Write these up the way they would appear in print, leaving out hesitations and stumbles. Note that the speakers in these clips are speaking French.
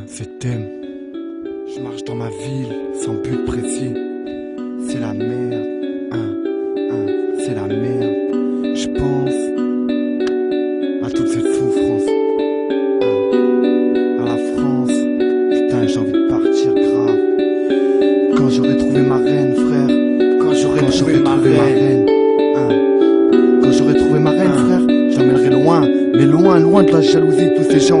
C'est thème. Je marche dans ma ville sans but précis. C'est la merde. C'est la merde. Je pense à toute cette souffrance. À la France. Putain, j'ai envie de partir grave. Quand j'aurai trouvé ma reine, frère. Quand j'aurai trouvé ma reine. Quand j'aurai trouvé ma reine, frère, j'emmènerai loin. Mais loin, loin de la jalousie de tous ces gens.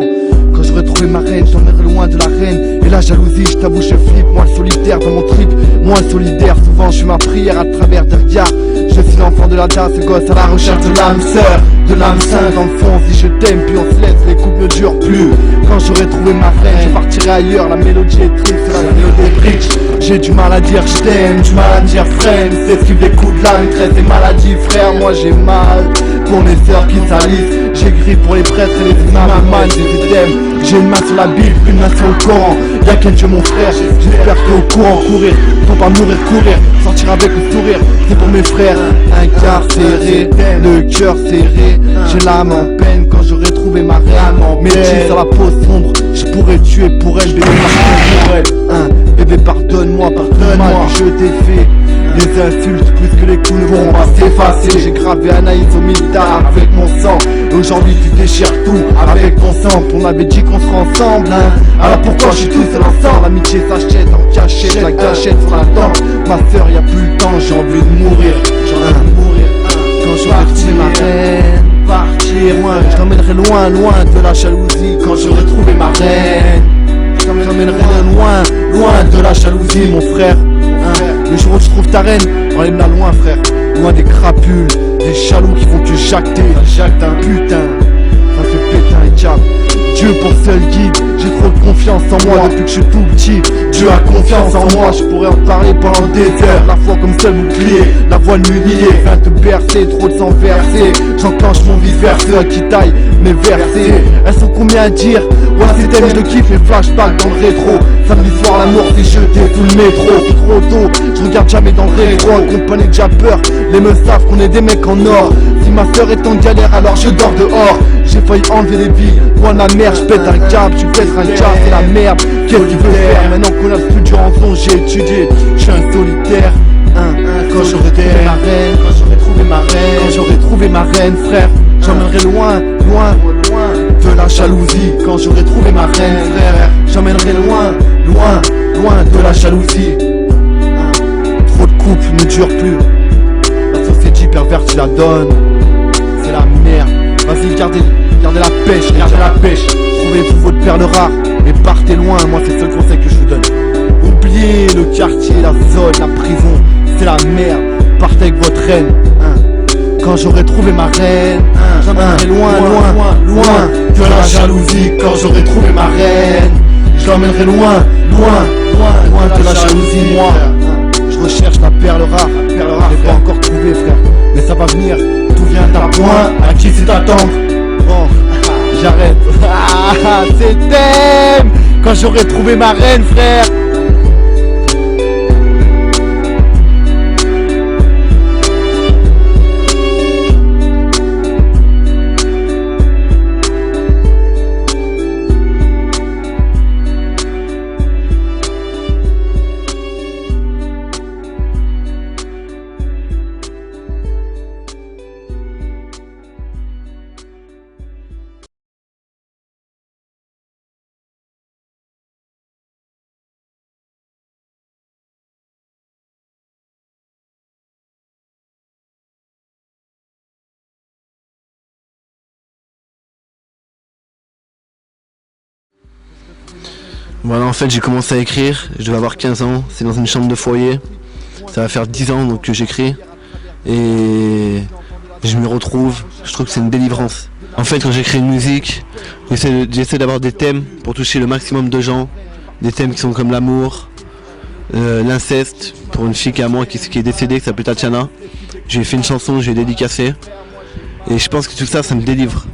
Quand j'aurai trouvé ma reine, j'emmènerai loin de la reine et la jalousie, je t'avoue je flippe. Moi le solitaire dans mon trip, moi le solidaire. Souvent je suis ma prière à travers des regards. Je suis l'enfant de la tasse, ce gosse à la recherche de l'âme sœur, de l'âme sainte. Dans le fond on se dit je t'aime puis on se laisse, les couples ne durent plus. Quand j'aurai trouvé ma reine, je partirai ailleurs. La mélodie est triste, c'est la mélodie bridge. J'ai du mal à dire je t'aime, du mal à dire friend. C'est ce qui découle de la maîtresse et maladie, frère. Moi j'ai mal pour les sœurs qui salissent. J'ai gris pour les prêtres et les imams, man, j'ai des thèmes. J'ai une main sur la Bible, une main sur le Coran. Y'a qu'un Dieu mon frère, j'espère que t'es au courant. Courir, faut pas mourir, courir, sortir avec le sourire, c'est pour mes frères. Incarcéré, le cœur serré, j'ai l'âme en peine quand j'aurai trouvé ma reine. Métis à la peau sombre, je pourrais tuer pour elle, bébé pardonne pour elle. Bébé pardonne-moi, pardonne-moi, je t'ai fait les insultes plus que les coups ne vont pas s'effacer. J'ai gravé Anaïs au mitard avec mon sang. Et aujourd'hui tu déchires tout avec ton sang. On m'avait dit qu'on serait ensemble, alors pourquoi je suis tout seul ensemble? L'amitié s'achète en cachette, la gâchette sur la dent. Ma soeur y a plus le temps, j'ai envie de mourir. J'ai envie de mourir. Quand j'aurai trouvé ma reine, partir loin, je l'emmènerai loin, loin de la jalousie. Quand j'aurai trouvé ma reine, je l'emmènerai loin, loin de la jalousie, mon frère. Le jour où je trouve ta reine, emmène-la loin, frère. Loin des crapules, des jaloux qui font que jacter. Jacte un putain, ça fait péter un câble. Dieu pour seul guide, j'ai trop de confiance en moi depuis que je suis tout petit. Dieu a confiance en moi, je pourrais en parler pendant des heures. La foi comme seul bouclier, la voix de m'humilier, vient te bercer, trop de sang versé. J'enclenche mon vice verseur qui taille mes versets. Elles sont combien à dire? Ouais c'est thème, je le kiffe, mes flashbacks dans le rétro. Samedi soir l'amour s'est jeté sous le métro. Trop tôt, je regarde jamais dans le rétro. Accompagné déjà peur, les meufs savent qu'on est des mecs en or. Si ma soeur est en galère alors je dors dehors. J'ai failli enlever les billes, moi la merde, je pète un câble, tu pètes un câble, c'est la merde. Qu'est-ce qu'il veut faire? Maintenant qu'on a le studio en son, j'ai étudié, je suis un solitaire. Quand j'aurai trouvé ma reine, quand j'aurai trouvé ma reine, quand j'aurai trouvé ma reine, frère, j'emmènerai loin, loin, loin de la jalousie. Quand j'aurai trouvé ma reine, frère, j'emmènerai loin, loin, loin de la jalousie. Trop de couples ne durent plus, la société pervertie la donne, c'est la merde. Vas-y, gardez la pêche, gardez la pêche. Trouvez-vous votre perle rare et partez loin, moi c'est le seul conseil que je vous donne. Oubliez le quartier, la zone, la prison, c'est la merde. Partez avec votre reine, Quand j'aurai trouvé ma reine, j'emmènerai loin, loin, loin de la jalousie. Quand j'aurai trouvé ma reine, je l'emmènerai loin, loin, loin, loin de la jalousie. Moi, je recherche la perle rare, je l'ai pas encore trouvée, frère, mais ça va venir. Tout vient à point, à qui c'est attendre? Bon, j'arrête. C'est thème. Quand j'aurai trouvé ma reine, frère. Voilà, en fait j'ai commencé à écrire, je devais avoir 15 ans, c'est dans une chambre de foyer. Ça va faire 10 ans donc que j'écris et je me retrouve, je trouve que c'est une délivrance. En fait quand j'écris une musique, j'essaie d'avoir des thèmes pour toucher le maximum de gens. Des thèmes qui sont comme l'amour, l'inceste, pour une fille qui est à moi qui est décédée, qui s'appelle Tatiana. J'ai fait une chanson, j'ai dédicacé et je pense que tout ça, ça me délivre.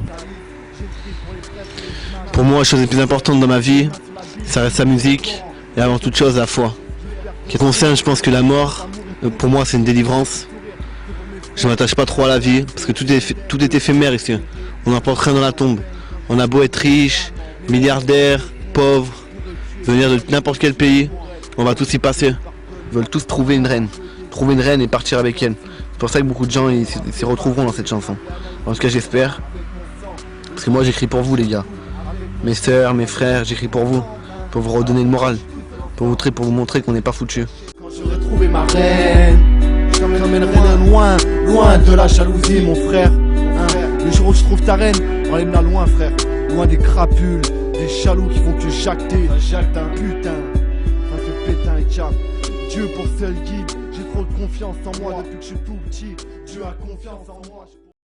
Pour moi la chose la plus importante dans ma vie, ça reste la musique et avant toute chose la foi. Qui concerne, je pense que la mort, pour moi c'est une délivrance. Je ne m'attache pas trop à la vie parce que tout est éphémère ici. On n'apporte rien dans la tombe. On a beau être riche, milliardaire, pauvres, venir de n'importe quel pays, on va tous y passer. Ils veulent tous trouver une reine et partir avec elle. C'est pour ça que beaucoup de gens ils s'y retrouveront dans cette chanson. En tout cas j'espère. Parce que moi j'écris pour vous les gars. Mes sœurs, mes frères, j'écris pour vous redonner le moral, pour vous montrer qu'on n'est pas foutu. Quand j'aurai trouvé ma reine, j'emmènerai loin, loin de la jalousie mon frère. Le jour où je trouve ta reine, emmène-la loin frère. Loin des crapules, des jaloux qui font que jacter. Putain, ça fait pétain et cap. Dieu pour seul guide, j'ai trop de confiance en moi depuis que je suis tout petit. Dieu a confiance en moi.